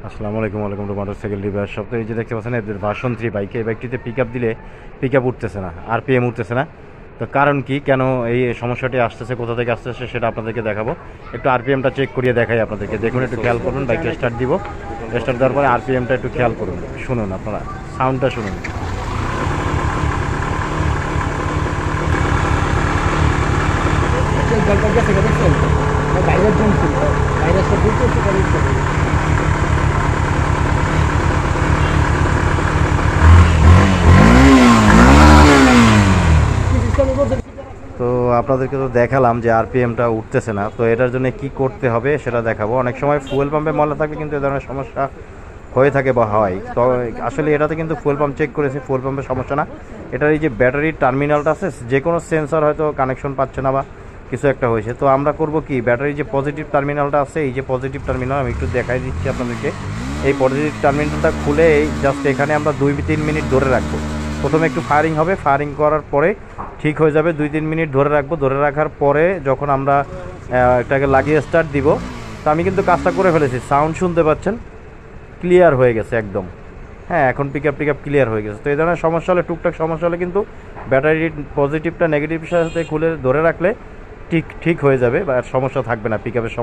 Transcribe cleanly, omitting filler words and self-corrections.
আসসালামু আলাইকুম, welcome to motorcycle repair shop. তো এই যে দেখতে পাচ্ছেন এদের ভার্সন 3 বাইক, এই বাইকটিতে পিক আপ দিলে পিক আপ উঠতেছে না, আরপিএম উঠতেছে না। তো কারণ কি, কেন এই সমস্যাটি আসতেছে, কোথা থেকে আসতেছে সেটা আপনাদেরকে দেখাবো। একটু আরপিএমটা চেক করিয়ে দেখাই আপনাদেরকে, দেখুন, একটু খেয়াল করুন। বাইকটা স্টার্ট দিব, স্টার্ট দেওয়ার পরে আরপিএমটা একটু খেয়াল করুন, শুনুন, আপনারা সাউন্ডটা শুনুন। তো আপনাদেরকে তো দেখালাম যে আরপিএমটা উঠতেছে না। তো এটার জন্য কি করতে হবে সেটা দেখাবো। অনেক সময় ফুয়েল পাম্পে ময়লা থাকলে কিন্তু এ ধরনের সমস্যা হয়ে থাকে বা হয়। তো আসলে এটাতে কিন্তু ফুয়েল পাম্প চেক করেছে, ফুয়েল পাম্পের সমস্যা না। এটার এই যে ব্যাটারির টার্মিনালটা আছে, যে কোনো সেন্সর হয়তো কানেকশন পাচ্ছে না বা কিছু একটা হয়েছে। তো আমরা করব কি, ব্যাটারির যে পজিটিভ টার্মিনালটা আছে, এই যে পজিটিভ টার্মিনাল আমি একটু দেখাই দিচ্ছি আপনাদেরকে। এই পজিটিভ টার্মিনালটা খুলে এই জাস্ট এখানে আমরা 2-3 মিনিট ধরে রাখবো। প্রথমে একটু ফায়ারিং হবে, ফায়ারিং করার পরে ঠিক হয়ে যাবে। 2-3 মিনিট ধরে রাখবো, ধরে রাখার পরে যখন আমরা এটাকে লাগিয়ে স্টার্ট দিব, তো আমি কিন্তু কাজটা করে ফেলেছি। সাউন্ড শুনতে পাচ্ছেন, ক্লিয়ার হয়ে গেছে একদম। হ্যাঁ, এখন পিক আপ ক্লিয়ার হয়ে গেছে। তো এই ধরনের সমস্যা হলে, টুকটাক সমস্যা হলে কিন্তু ব্যাটারির পজিটিভটা নেগেটিভের সাথে খুলে ধরে রাখলে ঠিক হয়ে যাবে, বা সমস্যা থাকবে না পিক আপের।